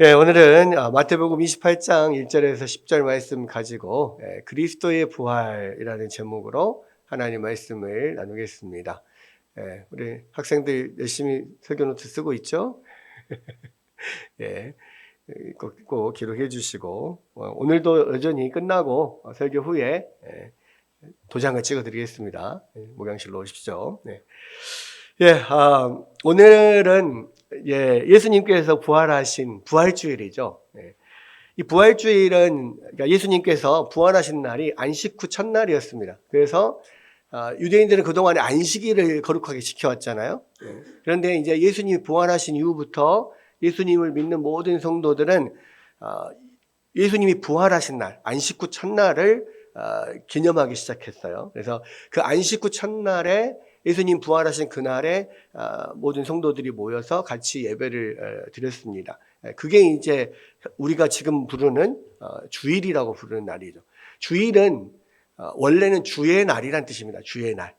예, 오늘은 마태복음 28장 1절에서 10절 말씀 가지고 그리스도의 부활이라는 제목으로 하나님 말씀을 나누겠습니다. 우리 학생들 열심히 설교 노트 쓰고 있죠? 예, 꼭 기록해 주시고 오늘도 여전히 끝나고 설교 후에 도장을 찍어 드리겠습니다. 목양실로 오십시오. 네. 오늘은 예수님께서 부활하신 부활주일이죠. 이 부활주일은 그러니까 예수님께서 부활하신 날이 안식 후 첫날이었습니다. 그래서 유대인들은 그동안에 안식일을 거룩하게 지켜왔잖아요. 그런데 이제 예수님이 부활하신 이후부터 예수님을 믿는 모든 성도들은 예수님이 부활하신 날, 안식 후 첫날을 기념하기 시작했어요. 그래서 그 안식 후 첫날에 예수님 부활하신 그날에 모든 성도들이 모여서 같이 예배를 드렸습니다. 그게 이제 우리가 지금 부르는 주일이라고 부르는 날이죠. 주일은 원래는 주의 날이란 뜻입니다. 주의 날.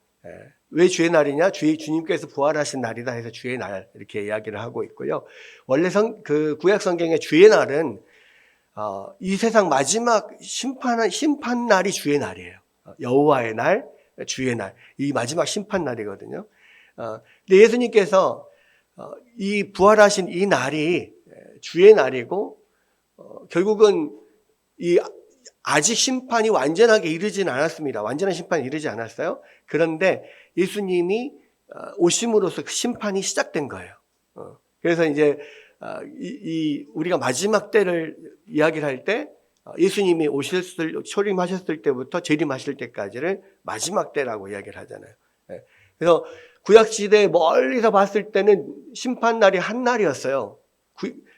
왜 주의 날이냐? 주님께서 부활하신 날이다 해서 주의 날 이렇게 이야기를 하고 있고요. 원래 그 구약 성경의 주의 날은 이 세상 마지막 심판 날이 주의 날이에요. 여호와의 날, 주의 날, 이 마지막 심판 날이거든요. 근데 예수님께서 이 부활하신 이 날이 주의 날이고 결국은 아직 심판이 완전하게 이르진 않았습니다. 완전한 심판이 이르지 않았어요. 그런데 예수님이 오심으로써 그 심판이 시작된 거예요. 그래서 이제 우리가 마지막 때를 이야기를 할 때 예수님이 초림하셨을 때부터 재림하실 때까지를 마지막 때라고 이야기를 하잖아요. 그래서 구약시대에 멀리서 봤을 때는 심판날이 한 날이었어요.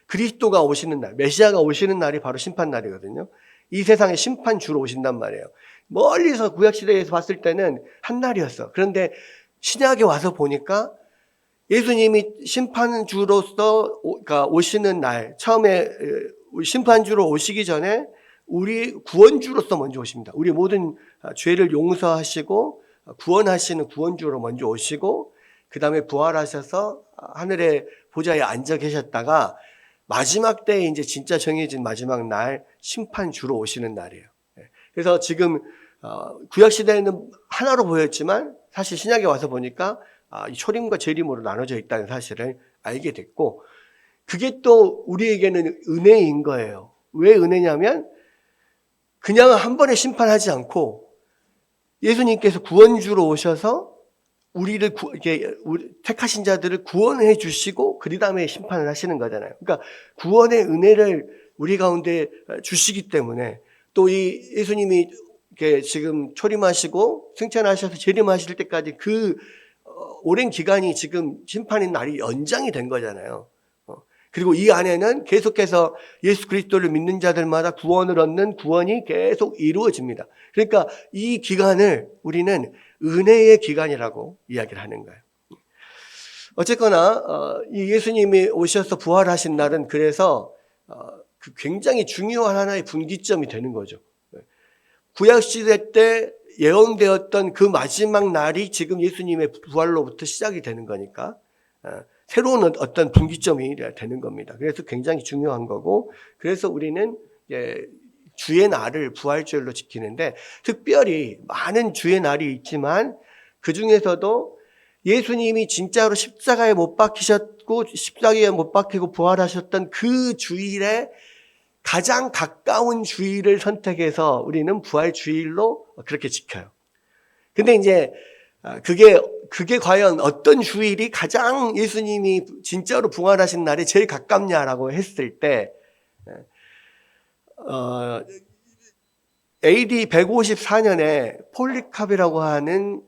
그리스도가 오시는 날, 메시아가 오시는 날이 바로 심판날이거든요. 이 세상에 심판주로 오신단 말이에요. 멀리서 구약시대에서 봤을 때는 한 날이었어. 그런데 신약에 와서 보니까 예수님이 심판주로서 오시는 날, 처음에 심판주로 오시기 전에 우리 구원주로서 먼저 오십니다. 우리 모든 죄를 용서하시고 구원하시는 구원주로 먼저 오시고 그 다음에 부활하셔서 하늘의 보좌에 앉아 계셨다가 마지막 때에 이제 진짜 정해진 마지막 날 심판주로 오시는 날이에요. 그래서 지금 구약시대에는 하나로 보였지만 사실 신약에 와서 보니까 이 초림과 재림으로 나눠져 있다는 사실을 알게 됐고 그게 또 우리에게는 은혜인 거예요. 왜 은혜냐면 그냥 한 번에 심판하지 않고 예수님께서 구원주로 오셔서 우리를 택하신 자들을 구원해 주시고 그 다음에 심판을 하시는 거잖아요. 그러니까 구원의 은혜를 우리 가운데 주시기 때문에 또 이 예수님이 지금 초림하시고 승천하셔서 재림하실 때까지 그 오랜 기간이 지금 심판의 날이 연장이 된 거잖아요. 그리고 이 안에는 계속해서 예수 그리스도를 믿는 자들마다 구원을 얻는 구원이 계속 이루어집니다. 그러니까 이 기간을 우리는 은혜의 기간이라고 이야기를 하는 거예요. 어쨌거나 이 예수님이 오셔서 부활하신 날은 그래서 굉장히 중요한 하나의 분기점이 되는 거죠. 구약시대 때 예언되었던 그 마지막 날이 지금 예수님의 부활로부터 시작이 되는 거니까 새로운 어떤 분기점이 되는 겁니다. 그래서 굉장히 중요한 거고 그래서 우리는 주의 날을 부활주일로 지키는데 특별히 많은 주의 날이 있지만 그중에서도 예수님이 진짜로 십자가에 못 박히셨고 십자가에 못 박히고 부활하셨던 그 주일에 가장 가까운 주일을 선택해서 우리는 부활주일로 그렇게 지켜요. 근데 이제 그게 과연 어떤 주일이 가장 예수님이 진짜로 부활하신 날이 제일 가깝냐라고 했을 때 AD 154년에 폴리캅이라고 하는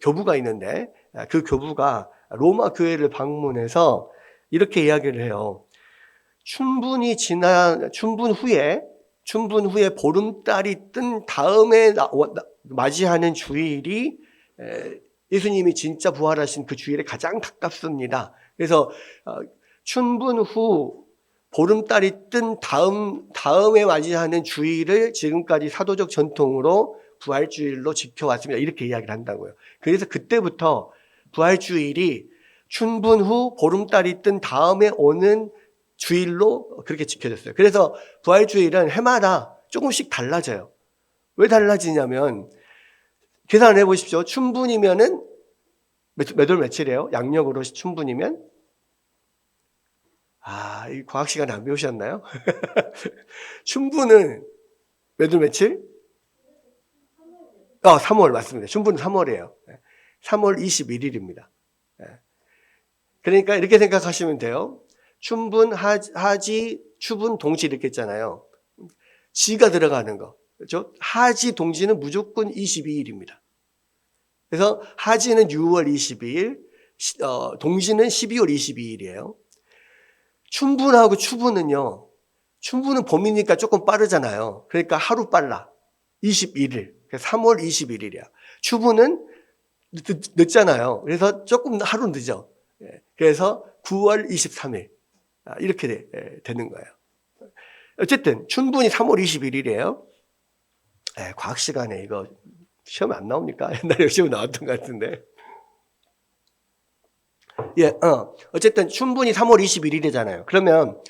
교부가 있는데 그 교부가 로마 교회를 방문해서 이렇게 이야기를 해요. 춘분 후에 보름달이 뜬 다음에 맞이하는 주일이 예수님이 진짜 부활하신 그 주일에 가장 가깝습니다. 그래서 춘분 후 보름달이 뜬 다음에 맞이하는 주일을 지금까지 사도적 전통으로 부활주일로 지켜왔습니다. 이렇게 이야기를 한다고요. 그래서 그때부터 부활주일이 춘분 후 보름달이 뜬 다음에 오는 주일로 그렇게 지켜졌어요. 그래서 부활주일은 해마다 조금씩 달라져요. 왜 달라지냐면 계산을 해보십시오. 춘분이면은 몇 월 며칠이에요? 양력으로 춘분이면? 이 과학 시간 안 배우셨나요? 춘분은 몇 월 며칠? 3월 맞습니다. 춘분은 3월이에요. 3월 21일입니다. 그러니까 이렇게 생각하시면 돼요. 춘분, 하지, 추분, 동지 이렇게 했잖아요. 지가 들어가는 거. 그렇죠? 하지, 동지는 무조건 22일입니다. 그래서 하지는 6월 22일, 동지는 12월 22일이에요. 춘분하고 추분은요. 춘분은 봄이니까 조금 빠르잖아요. 그러니까 하루 빨라. 21일. 3월 21일이야. 추분은 늦잖아요. 그래서 조금 하루 늦어. 그래서 9월 23일. 이렇게 되는 거예요. 어쨌든 춘분이 3월 21일이에요. 과학 시간에 이거 시험에 안 나옵니까? 옛날에 시험에 나왔던 것 같은데. 어쨌든 춘분이 3월 21일이잖아요. 그러면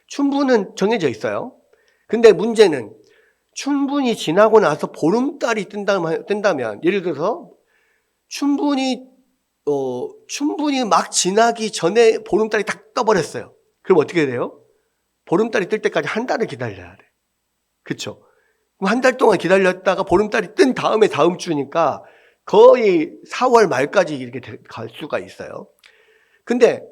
춘분은 정해져 있어요. 근데 문제는 춘분이 지나고 나서 보름달이 뜬다면 예를 들어서 춘분이 막 지나기 전에 보름달이 딱 떠버렸어요. 그럼 어떻게 돼요? 보름달이 뜰 때까지 한 달을 기다려야 돼. 그렇죠? 그럼 한 달 동안 기다렸다가 보름달이 뜬 다음에 다음 주니까 거의 4월 말까지 이렇게 갈 수가 있어요. 근데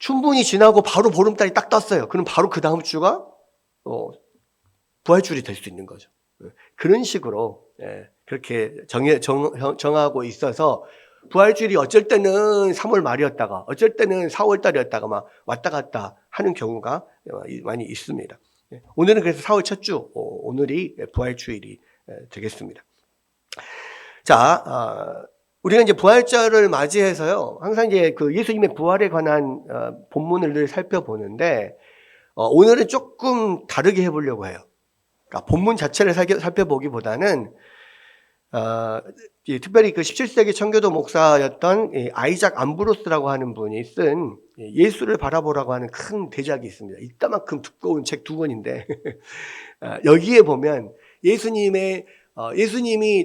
춘분이 지나고 바로 보름달이 딱 떴어요. 그럼 바로 그 다음 주가 부활주일이 될 수 있는 거죠. 그런 식으로 그렇게 정하고 있어서 부활주일이 어쩔 때는 3월 말이었다가 어쩔 때는 4월 달이었다가 막 왔다 갔다 하는 경우가 많이 있습니다. 오늘은 그래서 4월 첫 주, 오늘이 부활주일이 되겠습니다. 자, 우리가 이제 부활절을 맞이해서요, 항상 이제 그 예수님의 부활에 관한 본문을 늘 살펴보는데, 오늘은 조금 다르게 해보려고 해요. 그러니까 본문 자체를 살펴보기보다는, 특별히 그 17세기 청교도 목사였던 아이작 암브로스라고 하는 분이 쓴 예수를 바라보라고 하는 큰 대작이 있습니다. 이따만큼 두꺼운 책 2권인데, 여기에 보면 예수님이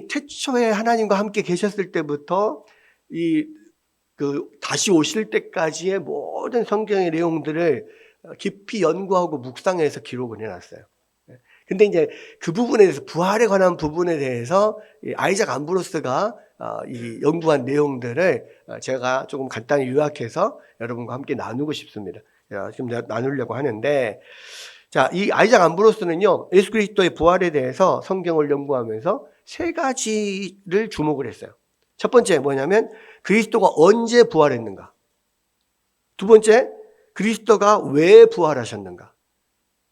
태초에 하나님과 함께 계셨을 때부터 다시 오실 때까지의 모든 성경의 내용들을 깊이 연구하고 묵상해서 기록을 해놨어요. 근데 이제 그 부분에 대해서, 부활에 관한 부분에 대해서 아이작 암브로스가 이 연구한 내용들을 제가 조금 간단히 요약해서 여러분과 함께 나누고 싶습니다. 지금 나누려고 하는데, 자, 이 아이작 암브로스는요, 예수 그리스도의 부활에 대해서 성경을 연구하면서 3가지를 주목을 했어요. 첫 번째 뭐냐면, 그리스도가 언제 부활했는가? 두 번째, 그리스도가 왜 부활하셨는가?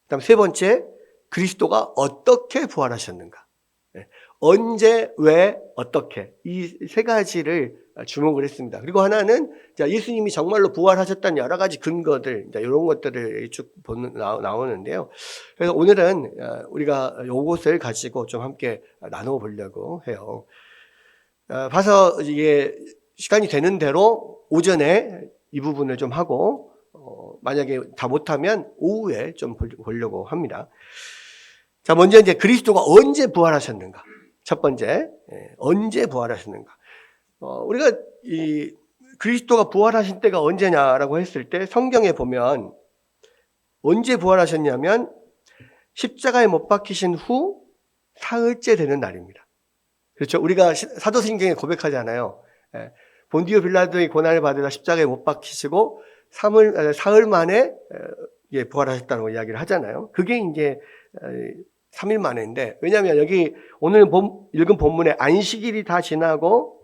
그다음 세 번째, 그리스도가 어떻게 부활하셨는가? 언제, 왜, 어떻게, 이 3가지를 주목을 했습니다. 그리고 하나는 예수님이 정말로 부활하셨다는 여러 가지 근거들, 이런 것들을 쭉 나오는데요. 그래서 오늘은 우리가 이것을 가지고 좀 함께 나누어 보려고 해요. 봐서 이게 시간이 되는 대로 오전에 이 부분을 좀 하고, 만약에 다 못하면 오후에 좀 보려고 합니다. 자, 먼저 이제 그리스도가 언제 부활하셨는가? 첫 번째, 언제 부활하셨는가? 우리가 이 그리스도가 부활하신 때가 언제냐라고 했을 때 성경에 보면 언제 부활하셨냐면 십자가에 못 박히신 후 사흘째 되는 날입니다. 그렇죠? 우리가 사도신경에 고백하잖아요. 본디오 빌라도의 고난을 받으다 십자가에 못 박히시고 사흘 만에 부활하셨다고 이야기를 하잖아요. 그게 이제 3일 만에인데, 왜냐하면 여기 오늘 읽은 본문에 안식일이 다 지나고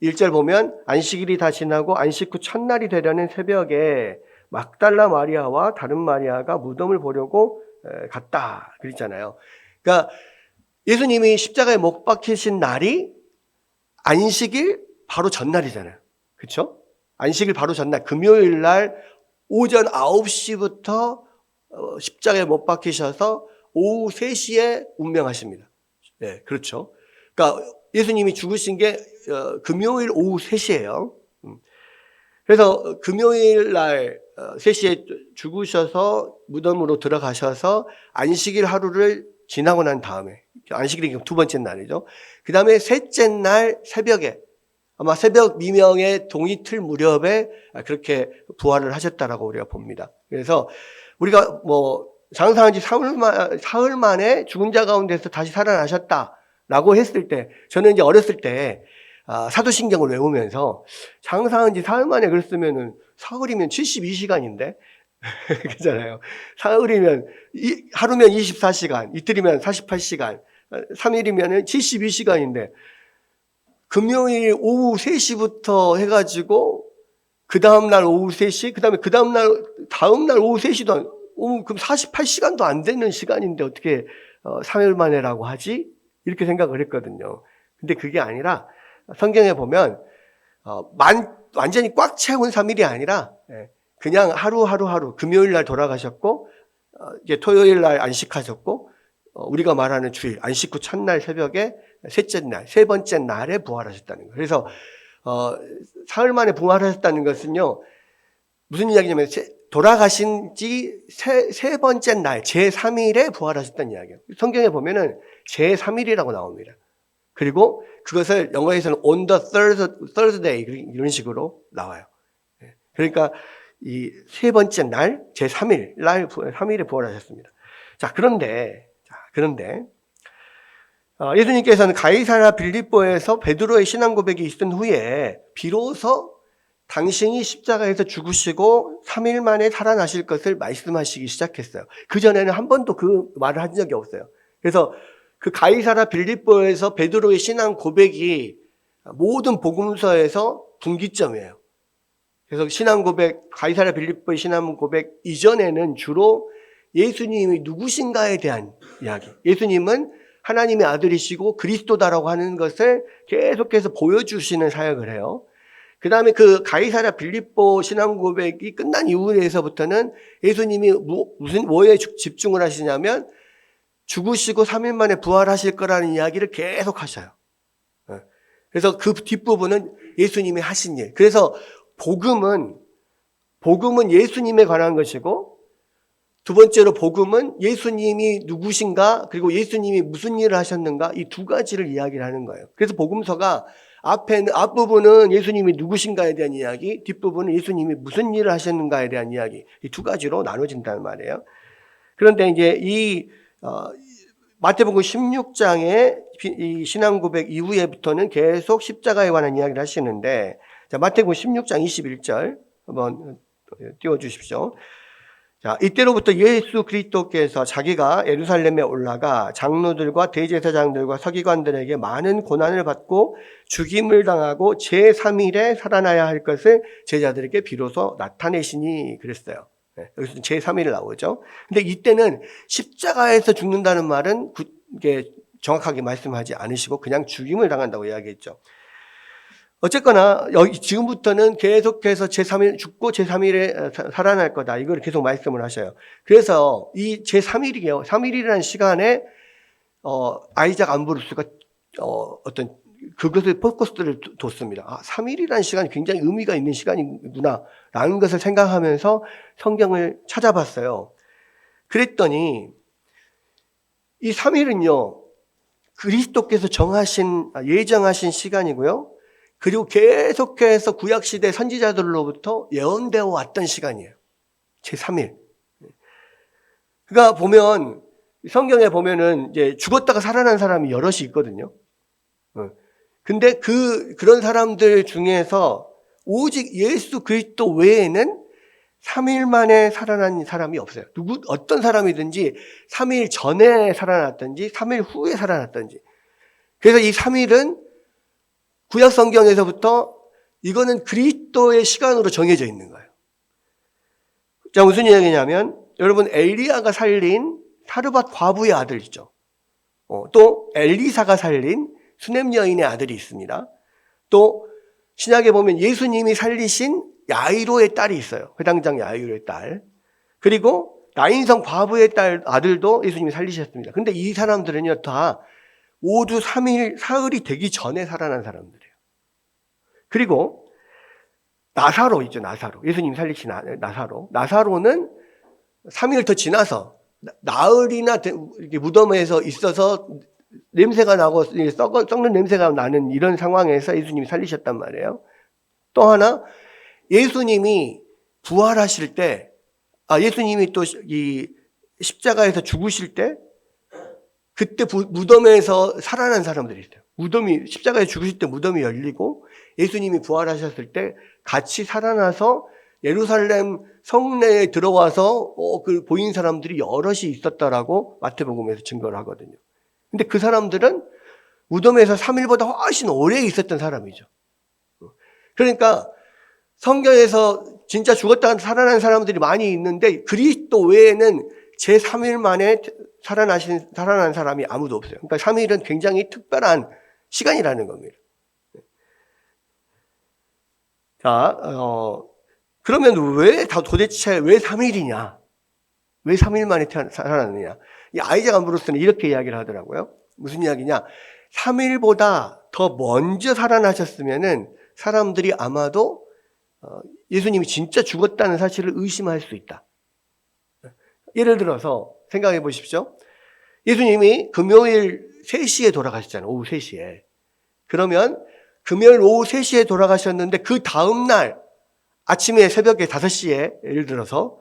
1절 보면 안식일이 다 지나고 안식 후 첫날이 되려는 새벽에 막달라 마리아와 다른 마리아가 무덤을 보려고 갔다 그랬잖아요. 그러니까 예수님이 십자가에 못 박히신 날이 안식일 바로 전날이잖아요. 그렇죠? 안식일 바로 전날 금요일 날 오전 9시부터 십자가에 못 박히셔서 오후 3시에 운명하십니다. 네, 그렇죠. 그러니까 예수님이 죽으신 게 금요일 오후 3시예요. 그래서 금요일 날 3시에 죽으셔서 무덤으로 들어가셔서 안식일 하루를 지나고 난 다음에, 안식일이 두 번째 날이죠. 그 다음에 셋째 날 새벽에, 아마 새벽 미명의 동이틀 무렵에 그렇게 부활을 하셨다라고 우리가 봅니다. 그래서 우리가 장사한 지 사흘 만에 죽은 자 가운데서 다시 살아나셨다라고 했을 때, 저는 이제 어렸을 때 사도신경을 외우면서 장사한 지 사흘 만에 그랬으면은 사흘이면 72시간인데 그잖아요. 사흘이면 하루면 24시간, 이틀이면 48시간, 3일이면 72시간인데 금요일 오후 3시부터 해가지고 그 다음날 오후 3시, 그 다음에 다음날 오후 3시도 그럼 48시간도 안 되는 시간인데 어떻게 3일 만에라고 하지? 이렇게 생각을 했거든요. 근데 그게 아니라 성경에 보면 완전히 꽉 채운 3일이 아니라 그냥 하루 금요일 날 돌아가셨고 이제 토요일 날 안식하셨고 우리가 말하는 주일 안식 후 첫날 새벽에 셋째 날, 세 번째 날에 부활하셨다는 거예요. 그래서 사흘 만에 부활하셨다는 것은요, 무슨 이야기냐면 돌아가신 지 세 번째 날 제3일에 부활하셨다는 이야기예요. 성경에 보면은 제3일이라고 나옵니다. 그리고 그것을 영어에서는 on the third day 이런 식으로 나와요. 그러니까 이 세 번째 날 제3일 날 3일에 부활하셨습니다. 자, 그런데 예수님께서는 가이사랴 빌립보에서 베드로의 신앙 고백이 있은 후에 비로소 당신이 십자가에서 죽으시고 3일 만에 살아나실 것을 말씀하시기 시작했어요. 그전에는 한 번도 그 말을 한 적이 없어요. 그래서 그 가이사랴 빌립보에서 베드로의 신앙 고백이 모든 복음서에서 분기점이에요. 그래서 신앙 고백, 가이사랴 빌립보의 신앙 고백 이전에는 주로 예수님이 누구신가에 대한 이야기. 예수님은 하나님의 아들이시고 그리스도다라고 하는 것을 계속해서 보여주시는 사역을 해요. 그 다음에 그 가이사랴 빌립보 신앙 고백이 끝난 이후에서부터는 예수님이 뭐에 집중을 하시냐면 죽으시고 3일 만에 부활하실 거라는 이야기를 계속 하셔요. 그래서 그 뒷부분은 예수님이 하신 일. 그래서 복음은 예수님에 관한 것이고, 두 번째로 복음은 예수님이 누구신가, 그리고 예수님이 무슨 일을 하셨는가, 이 두 가지를 이야기를 하는 거예요. 그래서 복음서가 앞부분은 예수님이 누구신가에 대한 이야기, 뒷부분은 예수님이 무슨 일을 하셨는가에 대한 이야기, 이 두 가지로 나눠진다는 말이에요. 그런데 이제 마태복음 16장의 이 신앙 고백 이후에부터는 계속 십자가에 관한 이야기를 하시는데, 자, 마태복음 16장 21절 한번 띄워주십시오. 자, 이때로부터 예수 그리스도께서 자기가 예루살렘에 올라가 장로들과 대제사장들과 서기관들에게 많은 고난을 받고 죽임을 당하고 제3일에 살아나야 할 것을 제자들에게 비로소 나타내시니 그랬어요. 여기서 제3일 나오죠. 근데 이때는 십자가에서 죽는다는 말은 이게 정확하게 말씀하지 않으시고 그냥 죽임을 당한다고 이야기했죠. 어쨌거나 지금부터는 계속해서 제3일 죽고 제3일에 살아날 거다. 이걸 계속 말씀을 하셔요. 그래서 이 제3일이요. 3일이라는 시간에 아이작 안브루스가 어떤 그것을 포커스를 뒀습니다. 3일이라는 시간이 굉장히 의미가 있는 시간이구나 라는 것을 생각하면서 성경을 찾아봤어요. 그랬더니 이 3일은요. 그리스도께서 예정하신 시간이고요. 그리고 계속해서 구약시대 선지자들로부터 예언되어 왔던 시간이에요. 제3일. 그러니까 성경에 보면은 이제 죽었다가 살아난 사람이 여럿이 있거든요. 근데 그런 사람들 중에서 오직 예수 그리스도 외에는 3일 만에 살아난 사람이 없어요. 어떤 사람이든지 3일 전에 살아났든지 3일 후에 살아났든지. 그래서 이 3일은 구약 성경에서부터 이거는 그리스도의 시간으로 정해져 있는 거예요. 자, 무슨 이야기냐면 여러분 엘리야가 살린 사르밧 과부의 아들 있죠. 또 엘리사가 살린 수넴 여인의 아들이 있습니다. 또 신약에 보면 예수님이 살리신 야이로의 딸이 있어요. 회당장 야이로의 딸. 그리고 나인성 과부의 아들도 예수님이 살리셨습니다. 근데 이 사람들은요 다 모두 사흘이 되기 전에 살아난 사람들이에요. 그리고 나사로 있죠, 나사로. 예수님 살리신 나사로. 나사로는 3일 더 지나서 나흘이나 무덤에서 있어서 냄새가 나고 썩는 냄새가 나는 이런 상황에서 예수님이 살리셨단 말이에요. 또 하나, 예수님이 부활하실 때, 예수님이 또 이 십자가에서 죽으실 때, 그때 무덤에서 살아난 사람들이 있어요. 십자가에 죽으실 때 무덤이 열리고, 예수님이 부활하셨을 때 같이 살아나서 예루살렘 성내에 들어와서 보인 사람들이 여럿이 있었다라고 마태복음에서 증거를 하거든요. 근데 그 사람들은 무덤에서 3일보다 훨씬 오래 있었던 사람이죠. 그러니까 성경에서 진짜 죽었다 살아난 사람들이 많이 있는데 그리스도 외에는 제3일 만에 살아난 사람이 아무도 없어요. 그러니까 3일은 굉장히 특별한 시간이라는 겁니다. 자, 그러면 도대체 왜 3일이냐? 왜 3일 만에 살아났느냐? 이 아이작 암브로스는 이렇게 이야기를 하더라고요. 무슨 이야기냐? 3일보다 더 먼저 살아나셨으면은 사람들이 아마도 예수님이 진짜 죽었다는 사실을 의심할 수 있다. 예를 들어서 생각해 보십시오. 예수님이 금요일 3시에 돌아가셨잖아요. 오후 3시에. 그러면 금요일 오후 3시에 돌아가셨는데 그 다음날 아침에 새벽에 5시에 예를 들어서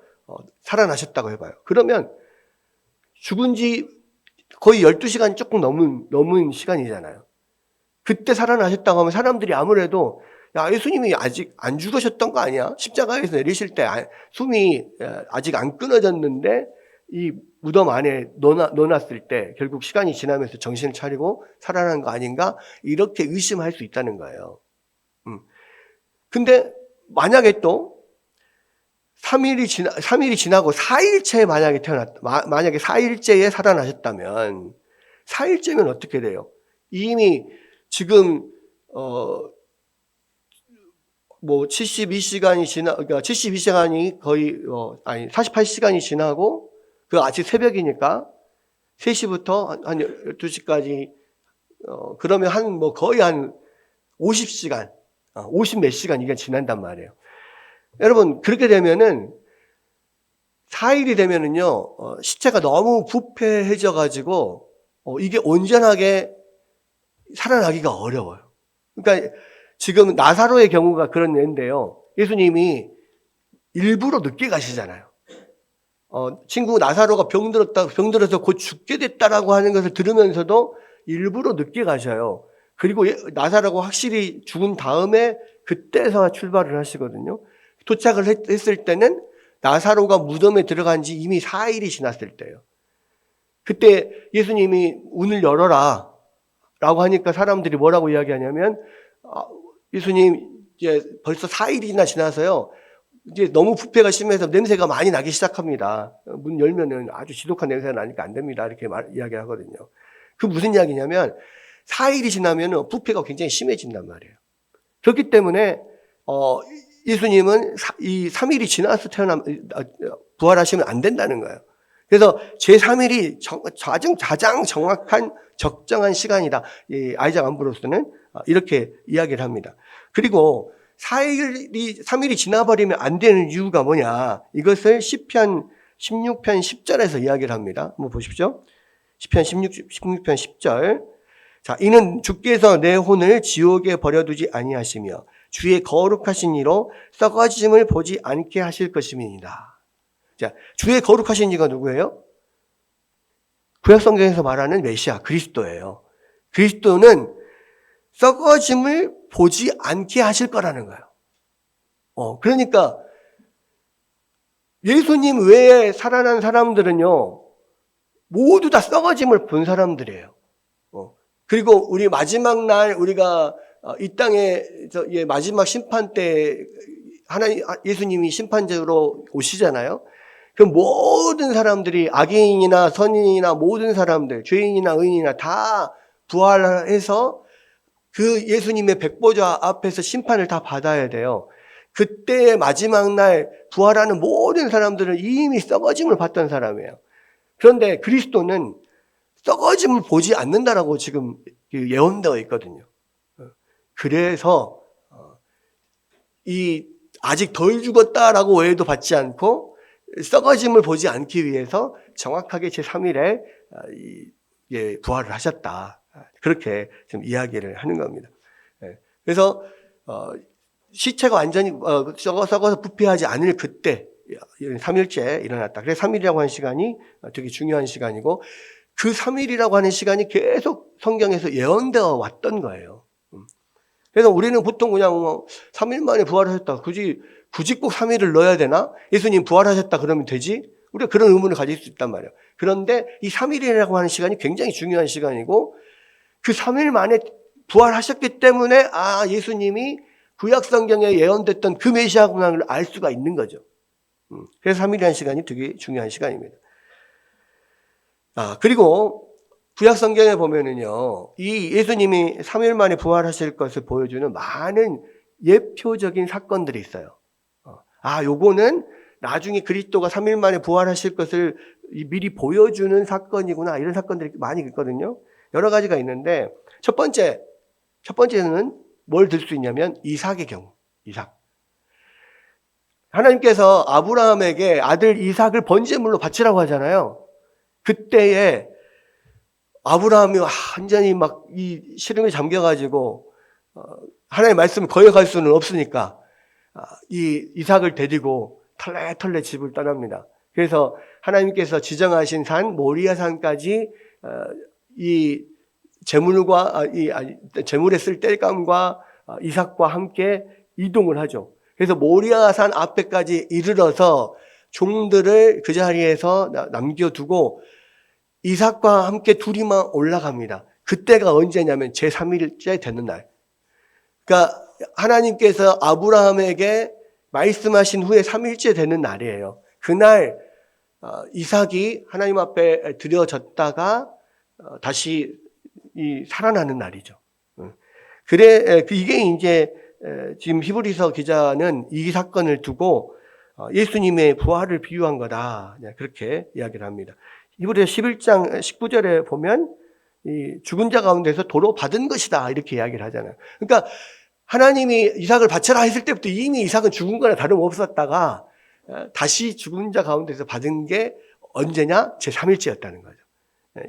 살아나셨다고 해봐요. 그러면 죽은 지 거의 12시간 조금 넘은 시간이잖아요. 그때 살아나셨다고 하면 사람들이 아무래도 야, 예수님이 아직 안 죽으셨던 거 아니야? 십자가에서 내리실 때 숨이 아직 안 끊어졌는데 이 무덤 안에 넣어놨을 때 결국 시간이 지나면서 정신을 차리고 살아난 거 아닌가? 이렇게 의심할 수 있다는 거예요. 근데 만약에 또 3일이 지나고 4일째에 만약에 4일째에 살아나셨다면 4일째면 어떻게 돼요? 이미 지금 그러니까 72시간이 거의 48시간이 지나고 그 아침 새벽이니까 3시부터 한 12시까지 그러면 거의 한 50시간 50 몇 시간 이게 지난단 말이에요. 여러분 그렇게 되면은 4일이 되면은요 시체가 너무 부패해져 가지고 이게 온전하게 살아나기가 어려워요. 그러니까 지금 나사로의 경우가 그런 예인데요. 예수님이 일부러 늦게 가시잖아요. 친구 나사로가 병들어서 곧 죽게 됐다라고 하는 것을 들으면서도 일부러 늦게 가셔요. 그리고 나사로가 확실히 죽은 다음에 그때서 출발을 하시거든요. 도착을 했을 때는 나사로가 무덤에 들어간 지 이미 4일이 지났을 때예요. 그때 예수님이 문을 열어라 라고 하니까 사람들이 뭐라고 이야기하냐면 예수님 이제 벌써 4일이나 지나서요. 이제 너무 부패가 심해서 냄새가 많이 나기 시작합니다. 문 열면은 아주 지독한 냄새가 나니까 안 됩니다. 이렇게 이야기하거든요. 그 무슨 이야기냐면 4일이 지나면 부패가 굉장히 심해진단 말이에요. 그렇기 때문에 예수님은 이 3일이 지나서 부활하시면 안 된다는 거예요. 그래서 제3일이 가장 정확한 적정한 시간이다. 이 아이작 암브로스는 이렇게 이야기를 합니다. 그리고 3일이 지나버리면 안 되는 이유가 뭐냐? 이것을 시편 16편 10절에서 이야기를 합니다. 한번 보십시오. 시편 16편 10절. 자, 이는 주께서 내 혼을 지옥에 버려두지 아니하시며 주의 거룩하신 이로 썩어짐을 보지 않게 하실 것임이니라. 자, 주의 거룩하신 이가 누구예요? 구약성경에서 말하는 메시아 그리스도예요. 그리스도는 썩어짐을 보지 않게 하실 거라는 거예요. 그러니까 예수님 외에 살아난 사람들은요 모두 다 썩어짐을 본 사람들이에요. 그리고 우리 마지막 날 우리가 이 땅에 마지막 심판 때 예수님이 심판자로 오시잖아요. 그 모든 사람들이 악인이나 선인이나 모든 사람들, 죄인이나 의인이나 다 부활해서 그 예수님의 백보좌 앞에서 심판을 다 받아야 돼요. 그때 마지막 날 부활하는 모든 사람들은 이미 썩어짐을 봤던 사람이에요. 그런데 그리스도는 썩어짐을 보지 않는다라고 지금 예언되어 있거든요. 그래서 이 아직 덜 죽었다라고 오해도 받지 않고 썩어짐을 보지 않기 위해서 정확하게 제3일에 부활을 하셨다. 그렇게 좀 이야기를 하는 겁니다. 그래서 시체가 완전히 썩어서 부패하지 않을 그때 3일째 일어났다. 그래서 3일이라고 하는 시간이 되게 중요한 시간이고 그 3일이라고 하는 시간이 계속 성경에서 예언되어 왔던 거예요. 그래서 우리는 보통 그냥 3일 만에 부활하셨다. 굳이 꼭 3일을 넣어야 되나? 예수님 부활하셨다 그러면 되지? 우리가 그런 의문을 가질 수 있단 말이에요. 그런데 이 3일이라고 하는 시간이 굉장히 중요한 시간이고 그 3일 만에 부활하셨기 때문에 예수님이 구약 성경에 예언됐던 그 메시아구나를 알 수가 있는 거죠. 그래서 3일이라는 시간이 되게 중요한 시간입니다. 그리고 구약 성경에 보면은요, 이 예수님이 3일 만에 부활하실 것을 보여주는 많은 예표적인 사건들이 있어요. 요거는 나중에 그리스도가 3일 만에 부활하실 것을 미리 보여주는 사건이구나. 이런 사건들이 많이 있거든요. 여러 가지가 있는데, 첫 번째는 뭘 들 수 있냐면, 이삭의 경우. 이삭. 하나님께서 아브라함에게 아들 이삭을 번제물로 바치라고 하잖아요. 그때에 아브라함이 완전히 막 이 시름에 잠겨가지고 하나님의 말씀을 거역할 수는 없으니까 이 이삭을 데리고 털레털레 집을 떠납니다. 그래서 하나님께서 지정하신 산 모리아산까지 이 제물에 쓸 땔감과 이삭과 함께 이동을 하죠. 그래서 모리아산 앞에까지 이르러서 종들을 그 자리에서 남겨두고 이삭과 함께 둘이만 올라갑니다. 그때가 언제냐면 제3일째 되는 날. 그러니까 하나님께서 아브라함에게 말씀하신 후에 3일째 되는 날이에요. 그날 이삭이 하나님 앞에 드려졌다가 다시 살아나는 날이죠. 이게 이제 지금 히브리서 기자는 이 사건을 두고 예수님의 부활을 비유한 거다. 그렇게 이야기를 합니다. 히브리서 11장 19절에 보면 이 죽은 자 가운데서 도로 받은 것이다. 이렇게 이야기를 하잖아요. 그러니까 하나님이 이삭을 바쳐라 했을 때부터 이미 이삭은 죽은 거나 다름없었다가 다시 죽은 자 가운데서 받은 게 언제냐? 제3일째였다는 거죠.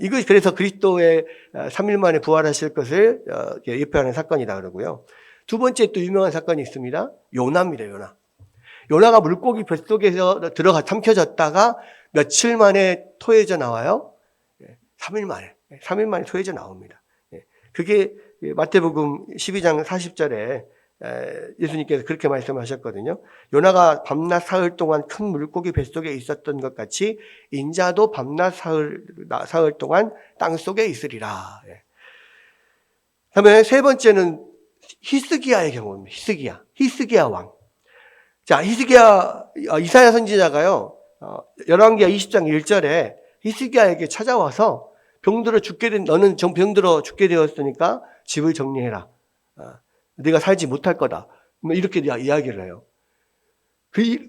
이것이 그래서 그리스도의 3일 만에 부활하실 것을 예표하는 사건이다 그러고요. 두 번째 또 유명한 사건이 있습니다. 요나입니다. 요나가 물고기 뱃속에서 삼켜졌다가 며칠 만에 토해져 나와요. 3일 만에 토해져 나옵니다. 그게 마태복음 12장 40절에 예수님께서 그렇게 말씀하셨거든요. 요나가 밤낮 사흘 동안 큰 물고기 뱃속에 있었던 것 같이 인자도 밤낮 사흘 동안 땅속에 있으리라. 그다음에 세 번째는 히스기야의 경우입니다. 히스기야 왕. 자, 이사야 선지자가요. 열왕기하 20장 1절에 히스기야에게 찾아와서 너는 병들어 죽게 되었으니까 집을 정리해라. 네가 살지 못할 거다. 이렇게 이야기를 해요.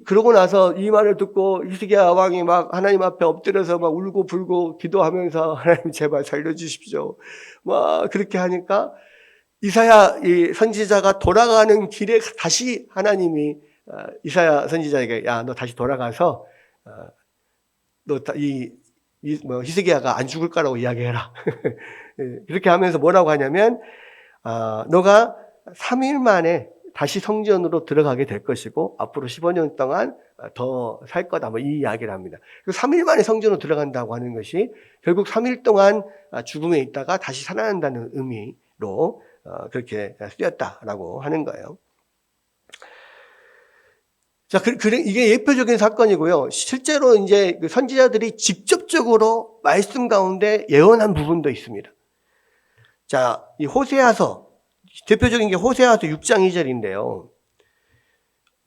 그러고 나서 이 말을 듣고 히스기야 왕이 막 하나님 앞에 엎드려서 막 울고 불고 기도하면서 하나님 제발 살려주십시오. 막 그렇게 하니까 이사야 선지자가 돌아가는 길에 다시 하나님이 이사야 선지자에게 너 다시 돌아가서 히스기야가 안 죽을 거라고 이야기해라. 이렇게 하면서 뭐라고 하냐면 너가 3일 만에 다시 성전으로 들어가게 될 것이고 앞으로 15년 동안 더 살 거다. 이 이야기를 합니다. 3일 만에 성전으로 들어간다고 하는 것이 결국 3일 동안 죽음에 있다가 다시 살아난다는 의미로 그렇게 쓰였다라고 하는 거예요. 자, 이게 예표적인 사건이고요. 실제로 이제 선지자들이 직접적으로 말씀 가운데 예언한 부분도 있습니다. 자, 이 호세아서, 대표적인 게 호세아서 6장 2절인데요.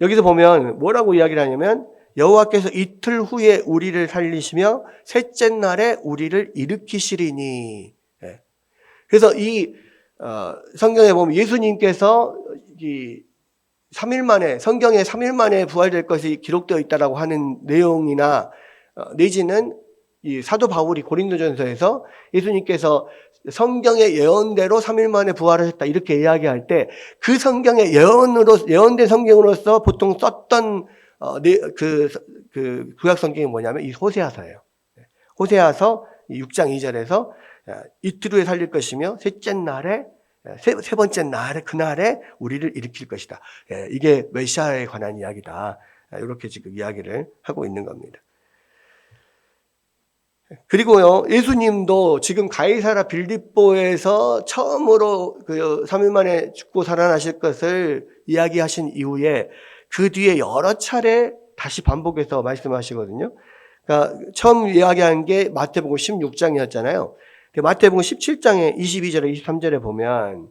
여기서 보면 뭐라고 이야기를 하냐면 여호와께서 이틀 후에 우리를 살리시며 셋째 날에 우리를 일으키시리니. 그래서 이 성경에 보면 예수님께서 이 3일 만에 성경에 3일 만에 부활될 것이 기록되어 있다라고 하는 내용이나 내지는 이 사도 바울이 고린도전서에서 예수님께서 성경의 예언대로 3일 만에 부활하셨다 이렇게 이야기할 때 그 성경의 예언된 성경으로서 보통 썼던 그 구약 성경이 뭐냐면 이 호세아서예요. 호세아서 6장 2절에서 이틀 후에 살릴 것이며 세 번째 날에 그날에 우리를 일으킬 것이다. 이게 메시아에 관한 이야기다. 이렇게 지금 이야기를 하고 있는 겁니다. 그리고요, 예수님도 지금 가이사라 빌립보에서 처음으로 그 3일 만에 죽고 살아나실 것을 이야기하신 이후에 그 뒤에 여러 차례 다시 반복해서 말씀하시거든요. 그러니까 처음 이야기한 게 마태복음 16장이었잖아요. 마태복음 17장에 22절에 23절에 보면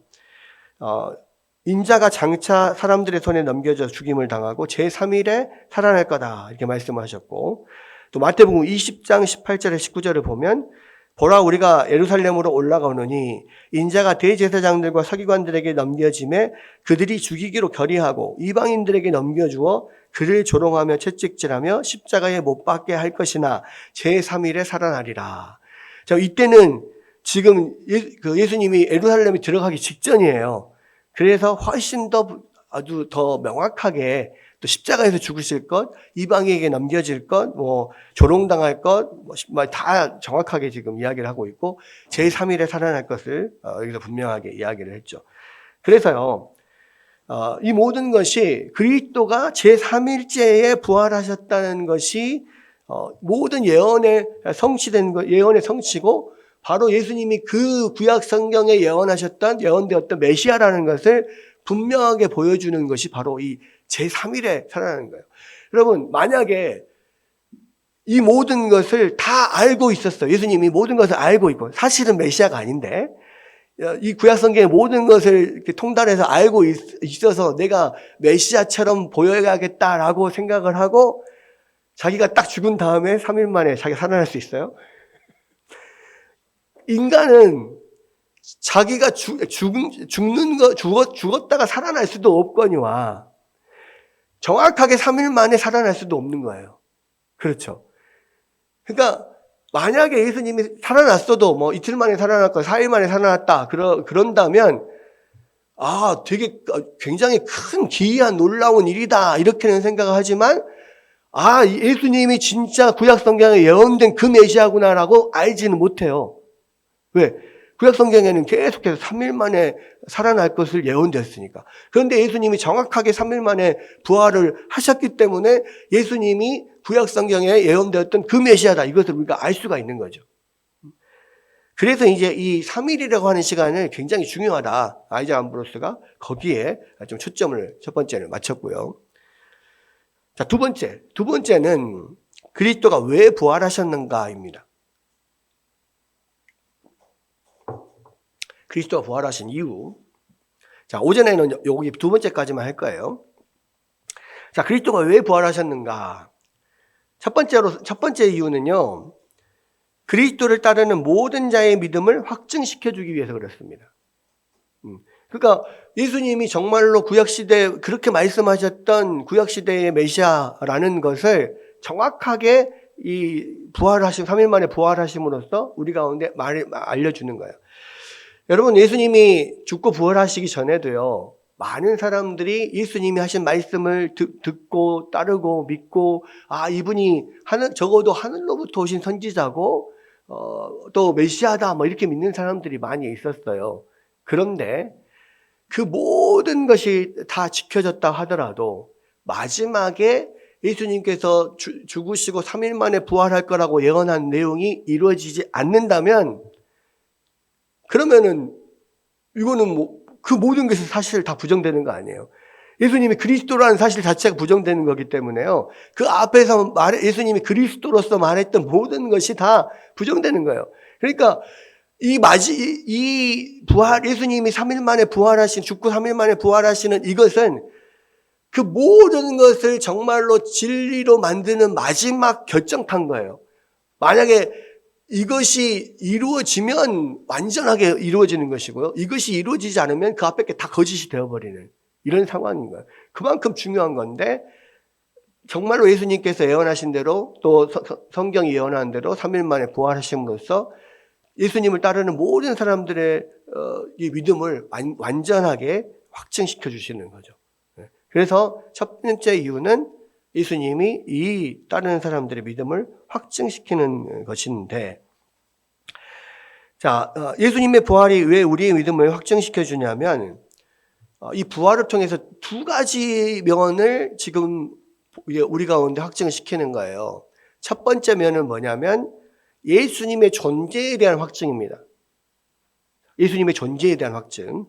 인자가 장차 사람들의 손에 넘겨져 죽임을 당하고 제3일에 살아날 거다 이렇게 말씀하셨고, 또 마태복음 20장 18절에 19절을 보면 보라 우리가 예루살렘으로 올라가오느니 인자가 대제사장들과 서기관들에게 넘겨짐에 그들이 죽이기로 결의하고 이방인들에게 넘겨주어 그를 조롱하며 채찍질하며 십자가에 못 박게 할 것이나 제3일에 살아나리라. 자, 이때는 지금 예수님이 예루살렘에 들어가기 직전이에요. 그래서 훨씬 아주 더 명확하게 또 십자가에서 죽으실 것, 이방에게 넘겨질 것, 조롱당할 것, 다 정확하게 지금 이야기를 하고 있고, 제3일에 살아날 것을 여기서 분명하게 이야기를 했죠. 그래서요, 이 모든 것이 그리스도가 제3일째에 부활하셨다는 것이 모든 예언의 성취고, 바로 예수님이 그 구약 성경에 예언되었던 메시아라는 것을 분명하게 보여주는 것이 바로 이 제3일에 살아나는 거예요. 여러분, 만약에 이 모든 것을 다 알고 있었어요. 예수님이 모든 것을 알고 있고, 사실은 메시아가 아닌데, 이 구약 성경의 모든 것을 이렇게 통달해서 알고 있어서 내가 메시아처럼 보여야겠다라고 생각을 하고, 자기가 딱 죽은 다음에 3일 만에 자기가 살아날 수 있어요? 인간은 자기가 죽었다가 살아날 수도 없거니와 정확하게 3일 만에 살아날 수도 없는 거예요. 그렇죠. 그러니까 만약에 예수님이 살아났어도 이틀 만에 살아났고 4일 만에 살아났다 그런다면 되게 굉장히 큰 기이한 놀라운 일이다 이렇게는 생각을 하지만 예수님이 진짜 구약 성경에 예언된 그 메시아구나라고 알지는 못해요. 왜? 구약 성경에는 계속해서 3일 만에 살아날 것을 예언됐으니까. 그런데 예수님이 정확하게 3일 만에 부활을 하셨기 때문에 예수님이 구약 성경에 예언되었던 그 메시아다 이것을 우리가 알 수가 있는 거죠. 그래서 이제 이 3일이라고 하는 시간을 굉장히 중요하다. 아이작 암브로스가 거기에 좀 첫 번째는 맞췄고요. 자, 두 번째는 그리스도가 왜 부활하셨는가입니다. 그리스도가 부활하신 이유. 자, 오전에는 여기 두 번째까지만 할 거예요. 자, 그리스도가 왜 부활하셨는가? 첫 번째 이유는요, 그리스도를 따르는 모든 자의 믿음을 확증시켜주기 위해서 그렇습니다. 그러니까 예수님이 정말로 구약시대에 그렇게 말씀하셨던 구약시대의 메시아라는 것을 정확하게 이 3일 만에 부활하심으로써 우리 가운데 알려주는 거예요. 여러분, 예수님이 죽고 부활하시기 전에도요, 많은 사람들이 예수님이 하신 말씀을 듣고 따르고 믿고 이분이 적어도 하늘로부터 오신 선지자고 또 메시아다 이렇게 믿는 사람들이 많이 있었어요. 그런데 그 모든 것이 다 지켜졌다 하더라도 마지막에 예수님께서 죽으시고 3일 만에 부활할 거라고 예언한 내용이 이루어지지 않는다면 그러면은 이거는 그 모든 것이 사실 다 부정되는 거 아니에요. 예수님이 그리스도라는 사실 자체가 부정되는 거기 때문에요. 그 앞에서 예수님이 그리스도로서 말했던 모든 것이 다 부정되는 거예요. 그러니까 예수님이 3일 만에 죽고 3일 만에 부활하시는 이것은 그 모든 것을 정말로 진리로 만드는 마지막 결정탄 거예요. 만약에 이것이 이루어지면 완전하게 이루어지는 것이고요. 이것이 이루어지지 않으면 그 앞에 게 다 거짓이 되어버리는 이런 상황인 거예요. 그만큼 중요한 건데 정말로 예수님께서 예언하신 대로 또 성경이 예언한 대로 3일 만에 부활하심으로써 예수님을 따르는 모든 사람들의 이 믿음을 완전하게 확증시켜 주시는 거죠. 그래서 첫 번째 이유는 예수님이 이 따르는 사람들의 믿음을 확증시키는 것인데, 자, 예수님의 부활이 왜 우리의 믿음을 확증시켜 주냐면, 이 부활을 통해서 두 가지 면을 지금 우리 가운데 확증을 시키는 거예요. 첫 번째 면은 뭐냐면 예수님의 존재에 대한 확증입니다. 예수님의 존재에 대한 확증.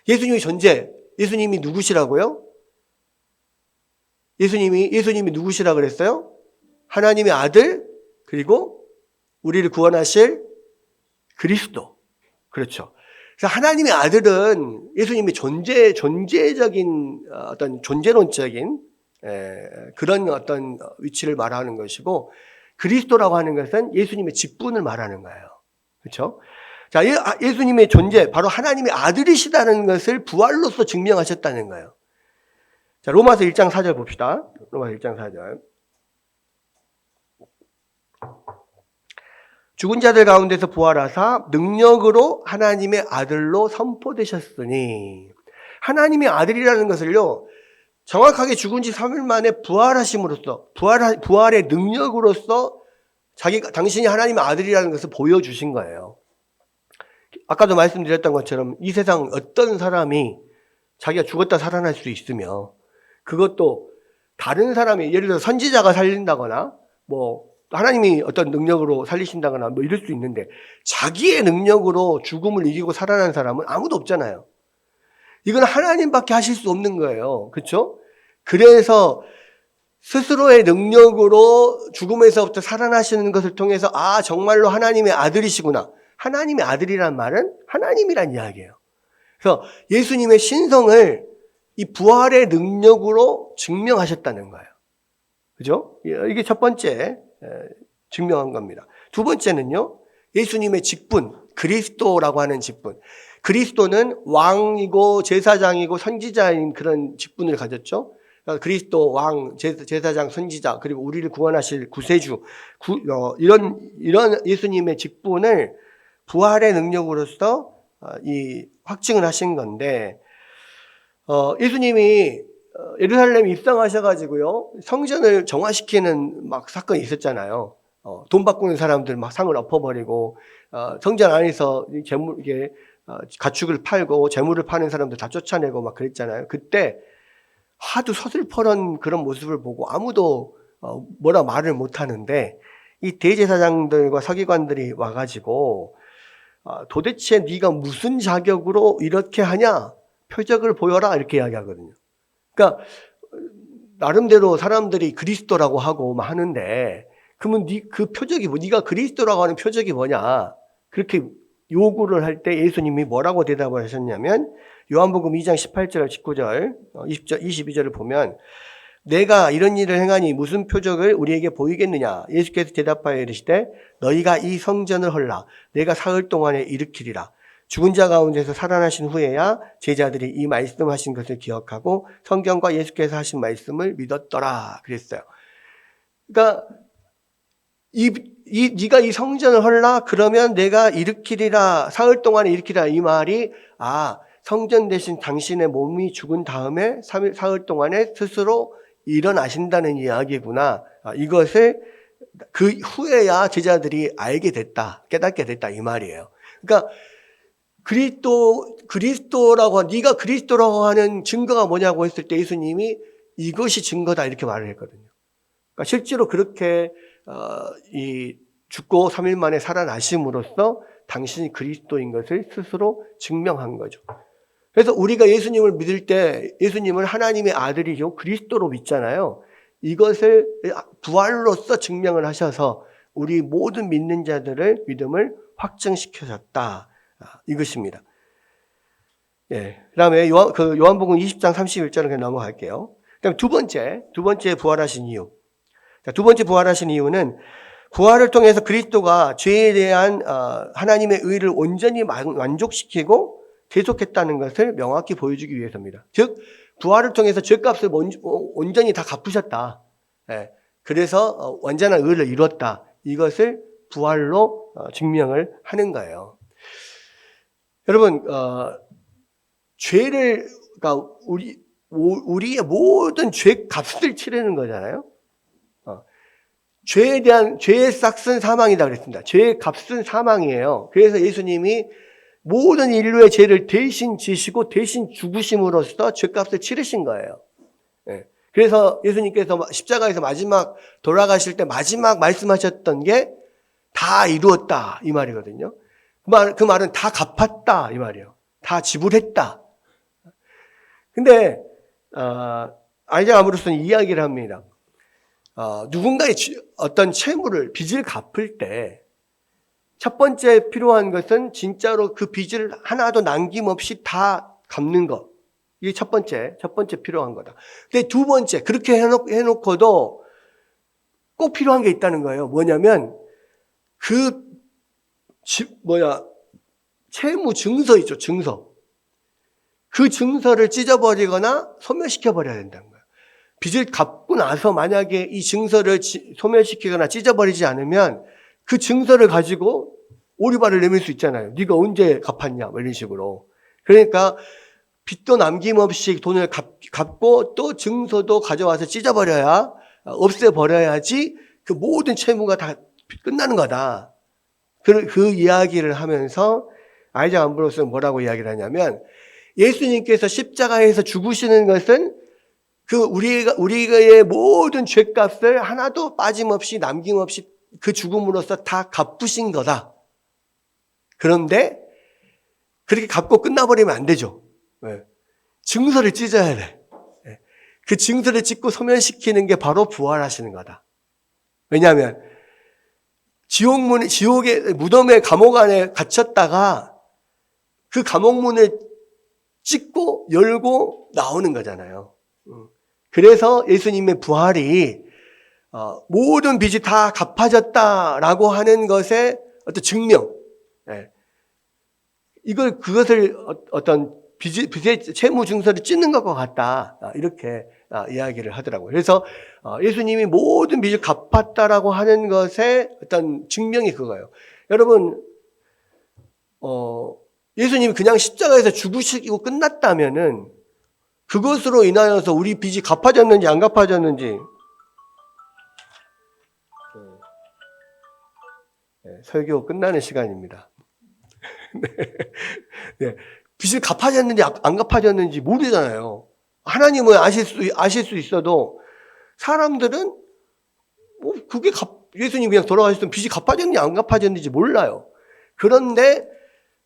예수님의 존재, 예수님이 누구시라고요? 예수님이 누구시라 그랬어요? 하나님의 아들, 그리고 우리를 구원하실 그리스도. 그렇죠. 그래서 하나님의 아들은 예수님의 존재적인 어떤 존재론적인 그런 어떤 위치를 말하는 것이고, 그리스도라고 하는 것은 예수님의 직분을 말하는 거예요. 그렇죠? 자, 예수님의 존재, 바로 하나님의 아들이시다는 것을 부활로서 증명하셨다는 거예요. 자, 로마서 1장 4절 봅시다. 로마서 1장 4절. 죽은 자들 가운데서 부활하사 능력으로 하나님의 아들로 선포되셨으니, 하나님의 아들이라는 것을요, 정확하게 죽은 지 3일 만에 부활하심으로써, 부활의 능력으로서 당신이 하나님의 아들이라는 것을 보여주신 거예요. 아까도 말씀드렸던 것처럼 이 세상 어떤 사람이 자기가 죽었다 살아날 수 있으며, 그것도 다른 사람이, 예를 들어 선지자가 살린다거나, 하나님이 어떤 능력으로 살리신다거나 이럴 수 있는데, 자기의 능력으로 죽음을 이기고 살아난 사람은 아무도 없잖아요. 이건 하나님밖에 하실 수 없는 거예요. 그렇죠? 그래서 스스로의 능력으로 죽음에서부터 살아나시는 것을 통해서 정말로 하나님의 아들이시구나. 하나님의 아들이란 말은 하나님이란 이야기예요. 그래서 예수님의 신성을 이 부활의 능력으로 증명하셨다는 거예요. 그죠? 이게 첫 번째 증명한 겁니다. 두 번째는요, 예수님의 직분, 그리스도라고 하는 직분. 그리스도는 왕이고 제사장이고 선지자인 그런 직분을 가졌죠. 그리스도, 왕, 제사장, 선지자, 그리고 우리를 구원하실 구세주, 이런 예수님의 직분을 부활의 능력으로서 이 확증을 하신 건데, 예수님이 예루살렘 입성하셔가지고요, 성전을 정화시키는 사건이 있었잖아요. 돈 바꾸는 사람들 상을 엎어버리고, 성전 안에서 가축을 팔고 재물을 파는 사람들 다 쫓아내고 그랬잖아요. 그때 하도 서슬퍼런 그런 모습을 보고 아무도 뭐라 말을 못 하는데, 이 대제사장들과 서기관들이 와가지고 도대체 네가 무슨 자격으로 이렇게 하냐? 표적을 보여라, 이렇게 이야기하거든요. 그러니까 나름대로 사람들이 그리스도라고 하고 하는데, 그러면 그 표적이 네가 그리스도라고 하는 표적이 뭐냐? 그렇게 요구를 할 때 예수님이 뭐라고 대답을 하셨냐면, 요한복음 2장 18절, 19절, 20절, 22절을 보면, 내가 이런 일을 행하니 무슨 표적을 우리에게 보이겠느냐? 예수께서 대답하여 이르시되, 너희가 이 성전을 헐라. 내가 사흘 동안에 일으키리라. 죽은 자 가운데서 살아나신 후에야 제자들이 이 말씀하신 것을 기억하고 성경과 예수께서 하신 말씀을 믿었더라. 그랬어요. 그러니까 네가 이 성전을 헐라, 그러면 내가 일으키리라, 사흘 동안에 일으키리라, 이 말이 성전 대신 당신의 몸이 죽은 다음에 사흘 동안에 스스로 일어나신다는 이야기구나. 이것을 그 후에야 제자들이 알게 됐다, 깨닫게 됐다, 이 말이에요. 그러니까 그리스도라고, 네가 그리스도라고 하는 증거가 뭐냐고 했을 때 예수님이 이것이 증거다, 이렇게 말을 했거든요. 그러니까 실제로 그렇게 이 죽고 3일 만에 살아나심으로써 당신이 그리스도인 것을 스스로 증명한 거죠. 그래서 우리가 예수님을 믿을 때 예수님을 하나님의 아들이요 그리스도로 믿잖아요. 이것을 부활로서 증명을 하셔서 우리 모든 믿는 자들을 믿음을 확증시켜줬다, 이것입니다. 그다음에 요한복음 20장 31절을 넘어갈게요. 그다음 두 번째 부활하신 이유. 두 번째 부활하신 이유는 부활을 통해서 그리스도가 죄에 대한 하나님의 의를 온전히 만족시키고 계속했다는 것을 명확히 보여주기 위해서입니다. 즉 부활을 통해서 죄값을 온전히 다 갚으셨다. 예. 그래서 완전한 의를 이뤘다. 이것을 부활로 증명을 하는 거예요. 여러분, 죄를, 그러니까 우리의 모든 죄 값을 치르는 거잖아요. 죄의 싹은 사망이다 그랬습니다. 죄의 값은 사망이에요. 그래서 예수님이 모든 인류의 죄를 대신 지시고 대신 죽으심으로써 죄값을 치르신 거예요. 예. 그래서 예수님께서 십자가에서 마지막 돌아가실 때 마지막 말씀하셨던 게 다 이루었다 이 말이거든요. 그 말은 다 갚았다 이 말이에요. 다 지불했다. 근데 아이작 아모르스는 이야기를 합니다. 누군가의 어떤 채무를 빚을 갚을 때 첫 번째 필요한 것은 진짜로 그 빚을 하나도 남김없이 다 갚는 것. 이게 첫 번째 필요한 거다. 근데 두 번째, 그렇게 해놓고도 꼭 필요한 게 있다는 거예요. 뭐냐면, 채무 증서 있죠, 증서. 그 증서를 찢어버리거나 소멸시켜버려야 된다는 거예요. 빚을 갚고 나서 만약에 이 증서를 소멸시키거나 찢어버리지 않으면 그 증서를 가지고 오리발을 내밀 수 있잖아요. 네가 언제 갚았냐, 뭐 이런 식으로. 그러니까 빚도 남김없이 돈을 갚고 또 증서도 가져와서 찢어버려야, 없애버려야지 그 모든 채무가 다 끝나는 거다. 그 이야기를 하면서 아이작 아모르스는 뭐라고 이야기를 하냐면, 예수님께서 십자가에서 죽으시는 것은 우리의 모든 죄값을 하나도 빠짐없이 남김없이 그 죽음으로써 다 갚으신 거다. 그런데 그렇게 갚고 끝나버리면 안 되죠. 증서를 찢어야 돼. 그 증서를 찢고 소멸시키는 게 바로 부활하시는 거다. 왜냐하면 지옥의 무덤의 감옥 안에 갇혔다가 그 감옥문을 찢고 열고 나오는 거잖아요. 그래서 예수님의 부활이 모든 빚이 다 갚아졌다라고 하는 것의 어떤 증명, 그것을 어떤 빚의 채무 증서를 찢는 것과 같다, 이렇게 이야기를 하더라고요. 그래서 예수님이 모든 빚을 갚았다라고 하는 것의 어떤 증명이 그거예요. 여러분, 예수님이 그냥 십자가에서 죽으시고 끝났다면은 그것으로 인하여서 우리 빚이 갚아졌는지 안 갚아졌는지, 설교 끝나는 시간입니다. 네. 빚을 갚아졌는지 안 갚아졌는지 모르잖아요. 하나님은 아실 수 있어도 사람들은 그게 예수님 그냥 돌아가셨으면 빚이 갚아졌는지 안 갚아졌는지 몰라요. 그런데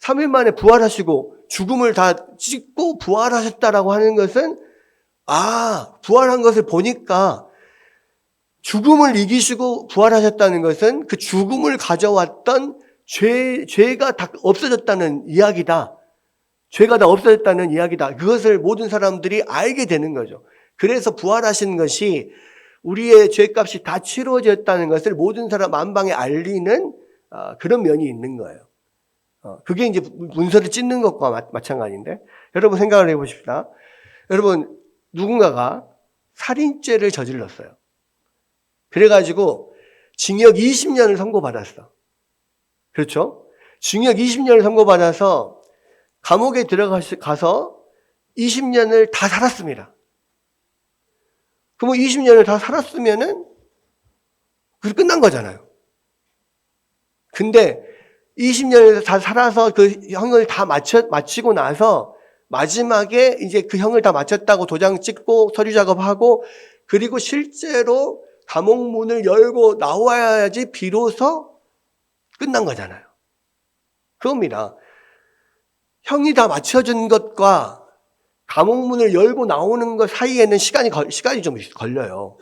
3일 만에 부활하시고 죽음을 다 찢고 부활하셨다라고 하는 것은 부활한 것을 보니까 죽음을 이기시고 부활하셨다는 것은 그 죽음을 가져왔던 죄가 다 없어졌다는 이야기다. 죄가 다 없어졌다는 이야기다. 그것을 모든 사람들이 알게 되는 거죠. 그래서 부활하신 것이 우리의 죄값이 다 치러졌다는 것을 모든 사람 만방에 알리는 그런 면이 있는 거예요. 그게 이제 문서를 찢는 것과 마찬가지인데, 여러분 생각을 해보십시다. 여러분, 누군가가 살인죄를 저질렀어요. 그래가지고 징역 20년을 선고받았어. 그렇죠? 징역 20년을 선고받아서 감옥에 들어가서 20년을 다 살았습니다. 그럼 20년을 다 살았으면은 그게 끝난 거잖아요. 근데 20년을 다 살아서 그 형을 다 마치고 나서 마지막에 이제 그 형을 다 마쳤다고 도장 찍고 서류 작업하고 그리고 실제로 감옥 문을 열고 나와야지 비로소 끝난 거잖아요. 그겁니다. 형이 다 맞춰진 것과 감옥 문을 열고 나오는 것 사이에는 시간이 좀 걸려요.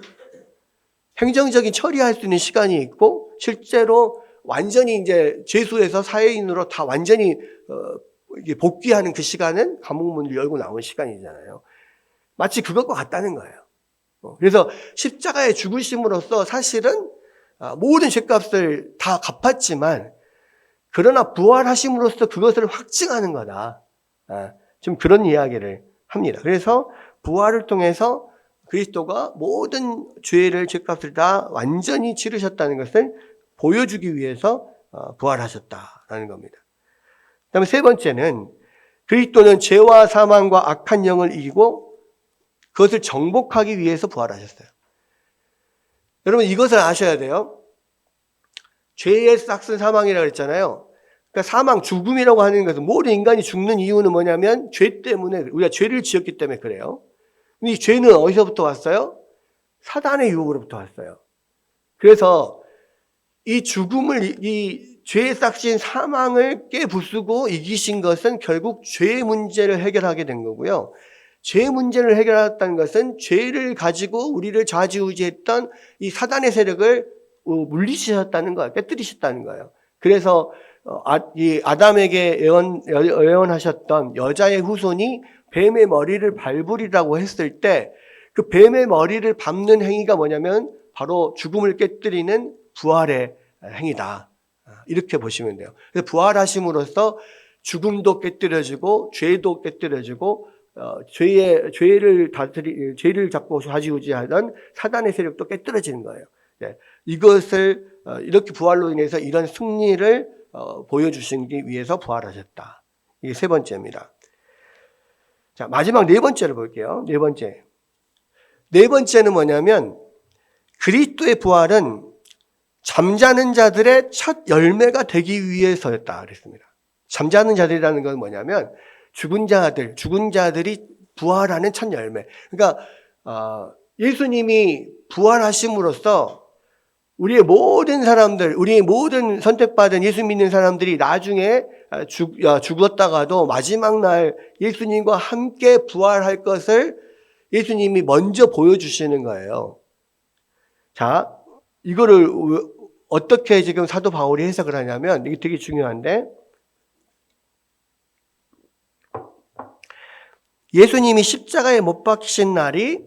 행정적인 처리할 수 있는 시간이 있고 실제로 완전히 이제 죄수에서 사회인으로 다 완전히 복귀하는 그 시간은 감옥 문을 열고 나오는 시간이잖아요. 마치 그것과 같다는 거예요. 그래서 십자가에 죽으심으로써 사실은 모든 죄값을 다 갚았지만 그러나 부활하심으로써 그것을 확증하는 거다. 좀 그런 이야기를 합니다. 그래서 부활을 통해서 그리스도가 모든 죄값을 다 완전히 치르셨다는 것을 보여주기 위해서 부활하셨다라는 겁니다. 그다음에 세 번째는 그리스도는 죄와 사망과 악한 영을 이기고 그것을 정복하기 위해서 부활하셨어요. 여러분 이것을 아셔야 돼요. 죄의 싹은 사망이라고 했잖아요. 그러니까 사망, 죽음이라고 하는 것은 모든 인간이 죽는 이유는 뭐냐면 죄 때문에, 우리가 죄를 지었기 때문에 그래요. 근데 이 죄는 어디서부터 왔어요? 사단의 유혹으로부터 왔어요. 그래서 이 죽음을, 이 죄의 싹신 사망을 깨부수고 이기신 것은 결국 죄의 문제를 해결하게 된 거고요. 죄의 문제를 해결했다는 것은 죄를 가지고 우리를 좌지우지했던 이 사단의 세력을 물리치셨다는 거예요. 깨뜨리셨다는 거예요. 그래서 이 아담에게 예언하셨던 여자의 후손이 뱀의 머리를 밟으리라고 했을 때 그 뱀의 머리를 밟는 행위가 뭐냐면 바로 죽음을 깨뜨리는 부활의 행위다. 이렇게 보시면 돼요. 그래서 부활하심으로써 죽음도 깨뜨려지고 죄도 깨뜨려지고 죄를 잡고 좌지우지하던 사단의 세력도 깨뜨려지는 거예요. 이것을 이렇게 부활로 인해서 이런 승리를 보여주시기 위해서 부활하셨다. 이게 세 번째입니다. 자, 마지막 네 번째를 볼게요. 네 번째는 뭐냐면 그리스도의 부활은 잠자는 자들의 첫 열매가 되기 위해서였다 그랬습니다. 잠자는 자들이라는 건 뭐냐면 죽은 자들이 부활하는 첫 열매. 그러니까 예수님이 부활하심으로써 우리의 모든 사람들, 우리의 모든 선택받은 예수 믿는 사람들이 나중에 죽었다가도 마지막 날 예수님과 함께 부활할 것을 예수님이 먼저 보여주시는 거예요. 자, 이거를 어떻게 지금 사도 바울이 해석을 하냐면 이게 되게 중요한데 예수님이 십자가에 못 박히신 날이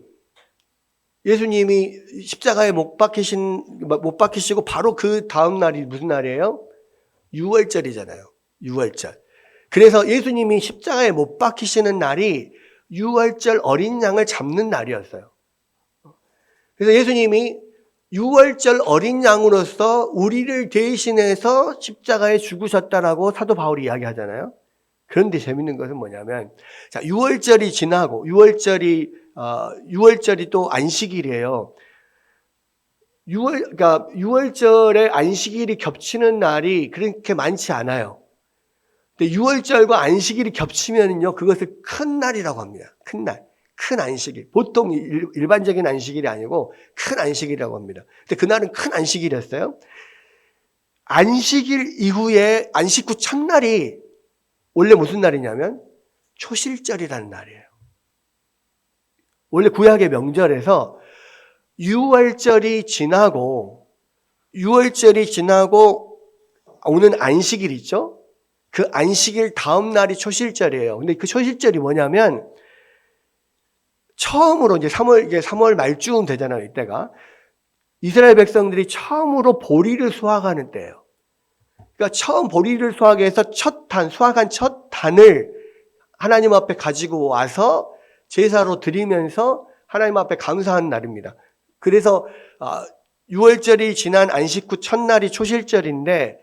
예수님이 십자가에 못 박히시고 바로 그 다음 날이 무슨 날이에요? 유월절이잖아요. 유월절. 그래서 예수님이 십자가에 못 박히시는 날이 유월절 어린 양을 잡는 날이었어요. 그래서 예수님이 유월절 어린 양으로서 우리를 대신해서 십자가에 죽으셨다라고 사도 바울이 이야기하잖아요. 그런데 재밌는 것은 뭐냐면, 자, 유월절이 지나고, 유월절이 또 안식일이에요. 그러니까 유월절에 안식일이 겹치는 날이 그렇게 많지 않아요. 근데 유월절과 안식일이 겹치면요, 그것을 큰 날이라고 합니다. 큰 날. 큰 안식일. 보통 일반적인 안식일이 아니고 큰 안식일이라고 합니다. 근데 그날은 큰 안식일이었어요. 안식일 이후에 안식 후 첫날이 원래 무슨 날이냐면 초실절이라는 날이에요. 원래 구약의 명절에서 유월절이 지나고 오는 안식일 있죠? 그 안식일 다음 날이 초실절이에요. 근데 그 초실절이 뭐냐면 처음으로 이제 3월 말쯤 되잖아요. 이때가 이스라엘 백성들이 처음으로 보리를 수확하는 때예요. 그러니까 처음 보리를 수확해서 수확한 첫 단을 하나님 앞에 가지고 와서 제사로 드리면서 하나님 앞에 감사하는 날입니다. 그래서 6월절이 지난 안식 후 첫날이 초실절인데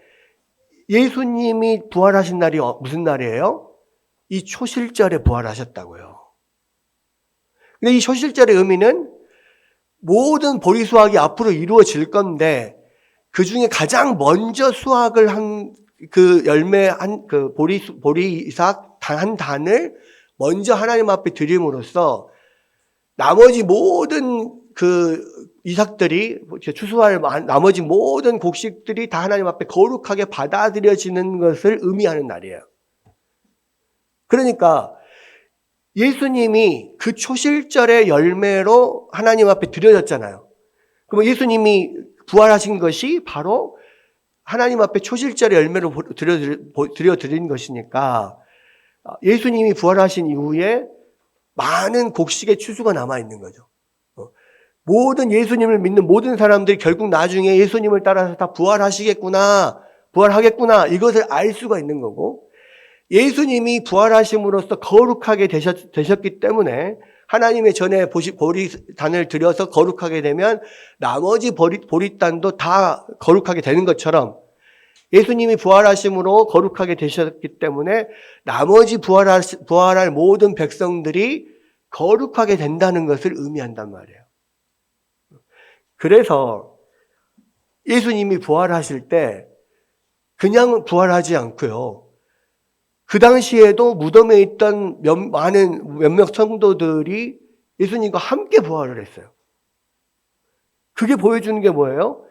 예수님이 부활하신 날이 무슨 날이에요? 이 초실절에 부활하셨다고요. 근데 이 초실절의 의미는 모든 보리 수확이 앞으로 이루어질 건데 그 중에 가장 먼저 수확을 한 그 열매 그 보리 이삭 한 단을 먼저 하나님 앞에 드림으로써 나머지 모든 그 이삭들이 추수할 나머지 모든 곡식들이 다 하나님 앞에 거룩하게 받아들여지는 것을 의미하는 날이에요. 그러니까 예수님이 그 초실절의 열매로 하나님 앞에 드려졌잖아요. 그럼 예수님이 부활하신 것이 바로 하나님 앞에 초실절의 열매로 드려드린 것이니까 예수님이 부활하신 이후에 많은 곡식의 추수가 남아있는 거죠. 모든 예수님을 믿는 모든 사람들이 결국 나중에 예수님을 따라서 다 부활하시겠구나, 부활하겠구나 이것을 알 수가 있는 거고 예수님이 부활하심으로써 거룩하게 되셨기 때문에 하나님의 전에 보리단을 들여서 거룩하게 되면 나머지 보리단도 다 거룩하게 되는 것처럼 예수님이 부활하심으로 거룩하게 되셨기 때문에 나머지 부활할 모든 백성들이 거룩하게 된다는 것을 의미한단 말이에요. 그래서 예수님이 부활하실 때 그냥 부활하지 않고요. 그 당시에도 무덤에 있던 몇몇 성도들이 예수님과 함께 부활을 했어요. 그게 보여주는 게 뭐예요?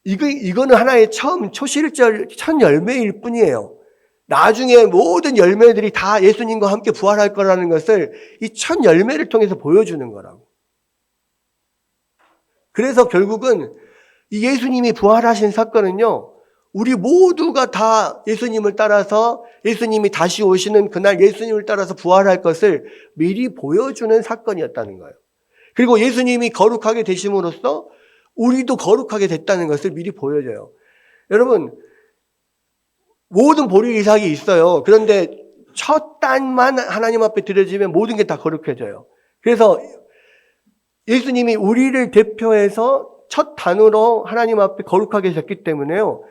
이거는 하나의 초실절 첫 열매일 뿐이에요. 나중에 모든 열매들이 다 예수님과 함께 부활할 거라는 것을 이 첫 열매를 통해서 보여주는 거라고. 그래서 결국은 이 예수님이 부활하신 사건은요, 우리 모두가 다 예수님을 따라서 예수님이 다시 오시는 그날 예수님을 따라서 부활할 것을 미리 보여주는 사건이었다는 거예요. 그리고 예수님이 거룩하게 되심으로써 우리도 거룩하게 됐다는 것을 미리 보여줘요. 여러분, 모든 보리 이삭이 있어요. 그런데 첫 단만 하나님 앞에 드려지면 모든 게 다 거룩해져요. 그래서 예수님이 우리를 대표해서 첫 단으로 하나님 앞에 거룩하게 됐기 때문에요.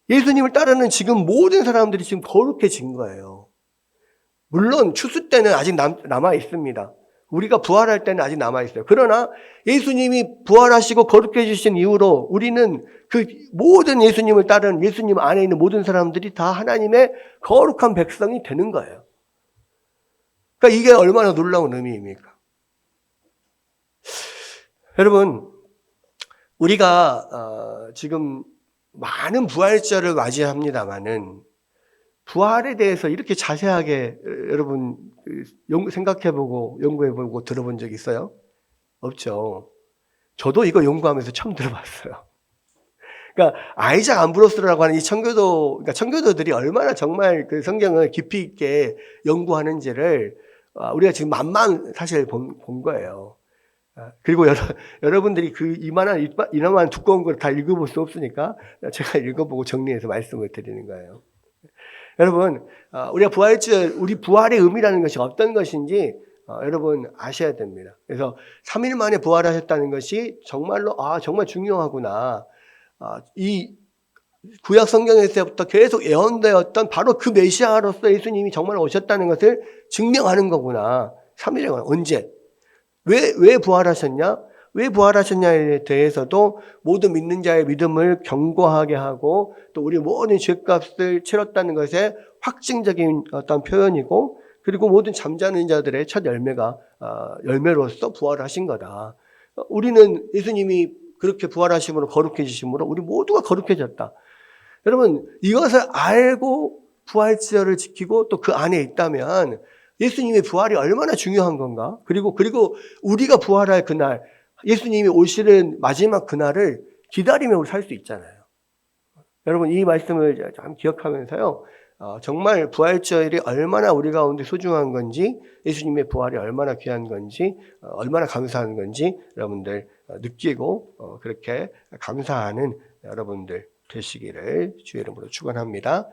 예수님을 따르는 지금 모든 사람들이 지금 거룩해진 거예요. 물론 추수 때는 아직 남아 있습니다. 우리가 부활할 때는 아직 남아 있어요. 그러나 예수님이 부활하시고 거룩해지신 이후로 우리는 그 모든 예수님을 따르는 예수님 안에 있는 모든 사람들이 다 하나님의 거룩한 백성이 되는 거예요. 그러니까 이게 얼마나 놀라운 의미입니까? 여러분, 우리가 지금 많은 부활절을 맞이합니다마는 부활에 대해서 이렇게 자세하게 여러분 생각해보고 연구해보고 들어본 적 있어요? 없죠. 저도 이거 연구하면서 처음 들어봤어요. 그러니까 아이작 암브로스라고 하는 이 그러니까 청교도들이 얼마나 정말 그 성경을 깊이 있게 연구하는지를 우리가 지금 만만 사실 본 거예요. 그리고 여러분들이 그 이만한 두꺼운 걸 다 읽어볼 수 없으니까 제가 읽어보고 정리해서 말씀을 드리는 거예요. 여러분, 우리가 우리 부활의 의미라는 것이 어떤 것인지 여러분 아셔야 됩니다. 그래서 3일 만에 부활하셨다는 것이 정말로 정말 중요하구나. 이 구약 성경에서부터 계속 예언되었던 바로 그 메시아로서 예수님이 정말 오셨다는 것을 증명하는 거구나. 3일에 언제? 왜 부활하셨냐? 왜 부활하셨냐에 대해서도 모든 믿는 자의 믿음을 견고하게 하고 또 우리 모든 죄값을 치렀다는 것에 확증적인 어떤 표현이고 그리고 모든 잠자는 자들의 첫 열매로서 부활하신 거다. 우리는 예수님이 그렇게 부활하심으로 거룩해지심으로 우리 모두가 거룩해졌다. 여러분, 이것을 알고 부활절을 지키고 또 그 안에 있다면 예수님의 부활이 얼마나 중요한 건가? 그리고 우리가 부활할 그날, 예수님이 오시는 마지막 그날을 기다리며 우리 살 수 있잖아요. 여러분, 이 말씀을 참 기억하면서요. 정말 부활절이 얼마나 우리 가운데 소중한 건지, 예수님의 부활이 얼마나 귀한 건지, 얼마나 감사한 건지 여러분들 느끼고 그렇게 감사하는 여러분들 되시기를 주의 이름으로 축원합니다.